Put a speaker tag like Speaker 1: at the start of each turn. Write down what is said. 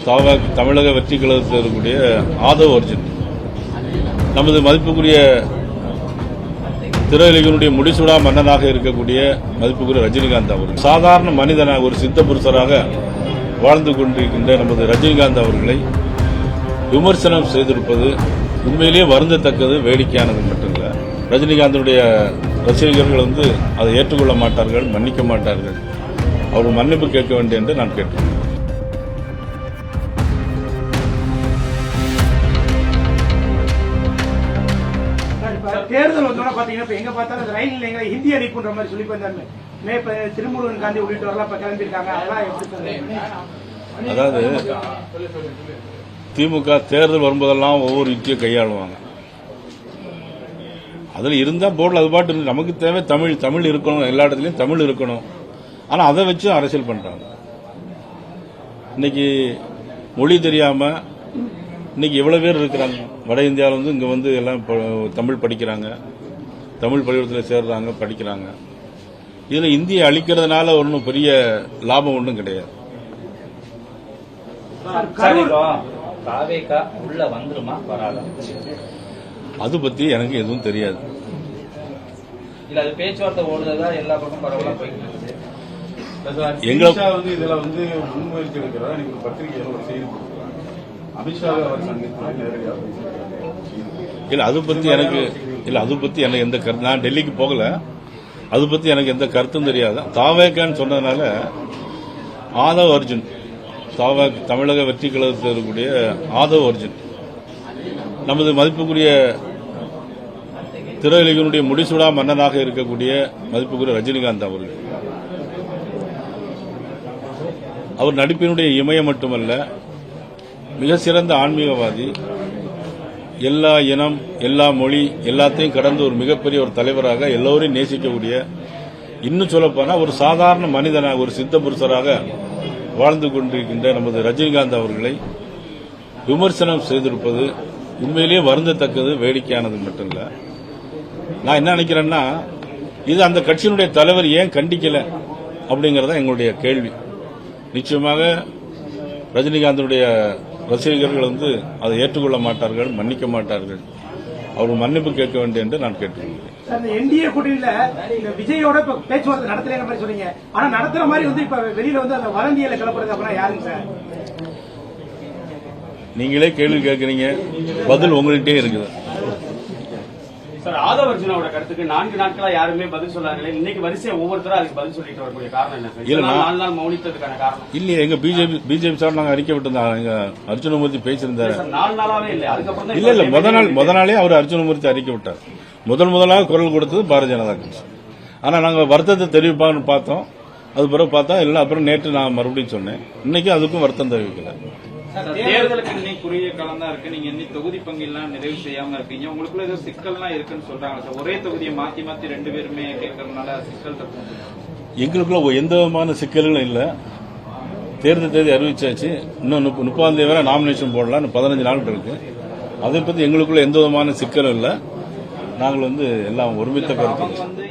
Speaker 1: தமிழக வெற்றி கழகத்தில் இருக்கக்கூடிய ஆதவ் அர்ஜுன், நமது மதிப்புக்குரிய திரையுலகினுடைய முடிசூடா மன்னனாக இருக்கக்கூடிய மதிப்புக்குரிய ரஜினிகாந்த் அவர்கள், சாதாரண மனிதனாக ஒரு சித்த புருஷராக வாழ்ந்து கொண்டிருக்கின்ற நமது ரஜினிகாந்த் அவர்களை விமர்சனம் செய்திருப்பது உண்மையிலேயே வருந்தத்தக்கது, வேடிக்கையானது மட்டுமல்ல. ரஜினிகாந்தனுடைய ரசிகர்கள் அதை ஏற்றுக்கொள்ள மாட்டார்கள், மன்னிக்க மாட்டார்கள். அவர் மன்னிப்பு கேட்க வேண்டும் என்று நான் கேட்டேன்.
Speaker 2: தேர்தல் வந்தோன்னா பாத்தீங்கன்னா எங்க பார்த்தாலும் ரயில் நிலையங்களை ஹிந்தி அடிப்புன்ற மாதிரி சொல்லி போயிருந்தாங்க. திருமுருகன் காந்தி உள்ளிட்டவர்கள் இப்ப கிளம்பியிருக்காங்க. அதெல்லாம் எப்படி?
Speaker 1: அதாவது திமுக தேர்தல் வரும்போதெல்லாம் ஒவ்வொரு யுக்தியை கையாளுவாங்க. அதில் இருந்தா போர்டில் அது பாட்டு நமக்கு தேவை தமிழ் இருக்கணும், எல்லா இடத்துலையும் தமிழ் இருக்கணும். ஆனால் அதை வச்சு அரசியல் பண்றாங்க. இன்னைக்கு மொழி தெரியாம இன்னைக்கு எவ்வளவு பேர் இருக்கிறாங்க. வட இந்தியாவில் இங்க எல்லாம் தமிழ் படிக்கிறாங்க, தமிழ் பள்ளிக்கூடத்தில் சேர்றாங்க, படிக்கிறாங்க. இதுல இந்தியை அழிக்கிறதுனால ஒன்றும் பெரிய லாபம் ஒன்றும் கிடையாது. அது பத்தி எனக்கு எதுவும் தெரியாது.
Speaker 3: பேச்சுவார்த்தை ஓடுறதா எல்லா பக்கம் பரவலா போயிட்டு
Speaker 1: எங்களை
Speaker 4: இதுல முன்முயற்சி எடுக்கிறதா நீங்க பத்திரிகையில ஒரு செய்தி அமித்ஷா
Speaker 1: இல்ல அது பத்தி எனக்கு எந்த கருத்து, நான் டெல்லிக்கு போகல, அது பத்தி எனக்கு எந்த கருத்தும் தெரியாது. தாவேக்கான்னு சொன்னதுனால ஆதவ் அர்ஜுன், தமிழக வெற்றி கழகத்தில் இருக்கக்கூடிய ஆதவ் அர்ஜுன், நமது மதிப்புக்குரிய திரையுலகினுடைய முடிசூடா மன்னனாக இருக்கக்கூடிய மதிப்புக்குரிய ரஜினிகாந்த் அவர்கள், அவர் நடிப்பினுடைய இமயம் மட்டுமல்ல, மிக சிறந்த ஆன்மீகவாதி, எல்லா இனம், எல்லா மொழி, எல்லாத்தையும் கடந்து ஒரு மிகப்பெரிய ஒரு தலைவராக எல்லோரையும் நேசிக்கக்கூடிய, இன்னும் சொல்லப்போனா ஒரு சாதாரண மனிதனாக ஒரு சித்த புருஷராக வாழ்ந்து கொண்டிருக்கின்ற நமது ரஜினிகாந்த் அவர்களை விமர்சனம் செய்திருப்பது உண்மையிலேயே வருந்தத்தக்கது, வேடிக்கையானது மட்டுமல்ல. நான் என்ன நினைக்கிறேன்னா, இது அந்த கட்சியினுடைய தலைவர் ஏன் கண்டிக்கல அப்படிங்கறத எங்களுடைய கேள்வி. நிச்சயமாக ரஜினிகாந்தனுடைய ரசிகர்கள் அதை ஏற்றுக்கொள்ள மாட்டார்கள், மன்னிக்க மாட்டார்கள். அவர் மன்னிப்பு கேட்க வேண்டும் என்று நான் கேட்டுக்கொள்கிறேன்.
Speaker 2: என்டிஏ கூட்டணியில விஜயோட பேச்சுவார்த்தை நடத்துற மாதிரி சொன்னீங்க. ஆனா நடத்துற மாதிரி இப்ப வெளியில அந்த வதந்தியில கிளப்புறது அப்படின்னா யாருங்க சார்?
Speaker 1: நீங்களே கேள்வி கேட்கறீங்க, பதில் உங்கள்கிட்டே இருக்குது.
Speaker 5: சார், ஆதவ் அர்ஜுனோட கருத்துக்கு 4 நாட்களா யாருமே பதில் சொல்லாங்க. இன்னைக்கு வரிசையா ஒவ்வொருத்தரும் அதுக்கு பதில் சொல்லிட்டு வரக்கூடிய காரணம் என்ன சார்? 4 நாள் மௌனித்ததுக்கான காரணம்
Speaker 1: இல்லையே. எங்க பிஜேபி சார் நாங்க அறிக்கை விட்டுருந்தாங்க. எங்க அர்ஜுனமூர்த்தி பேசியிருந்தாரு.
Speaker 5: 4 நாளாவே இல்ல, அதுக்கப்புறம்
Speaker 1: இல்ல முத நாளே அவர் அர்ஜுனமூர்த்தி அறிக்கை விட்டார். முதலாக குரல் கொடுத்தது பாரதிய ஜனதா கட்சி. ஆனா நாங்க வருத்தத்தை தெரிவிப்பாங்கன்னு பார்த்தோம். அது பிறகு பார்த்தா இல்ல, அப்புறம் நேற்று நான் மறுபடியும் சொன்னேன். இன்னைக்கு அதுக்கும் வருத்தம் தெரிவிக்கல.
Speaker 3: தேர்தலுக்கு இன்னைக்கு குறுகிய காலம் தான் இருக்கு. நீங்க இன்னைக்கு தொகுதி பங்கெல்லாம் நிறைவு செய்யாம இருக்கீங்க. உங்களுக்குள்ள ஏதோ சிக்கல்லாம் இருக்குன்னு சொல்றாங்க சார். ஒரே தொகுதியை மாத்தி 2 பேருமே கேட்கறதுனால சிக்கல் இருக்கும்.
Speaker 1: எங்களுக்குள்ள எந்த விதமான சிக்கல்களும் இல்ல. தேர்தல் தேதி அறிவிச்சாச்சு. இன்னும் 30ஆம் தேதி வரை நாமினேஷன் போடலாம். 15 நாள் இருக்கு. அதை பத்தி எங்களுக்குள்ள எந்த விதமான சிக்கலும் இல்ல. நாங்கள் எல்லாம் ஒருமித்த கருத்து.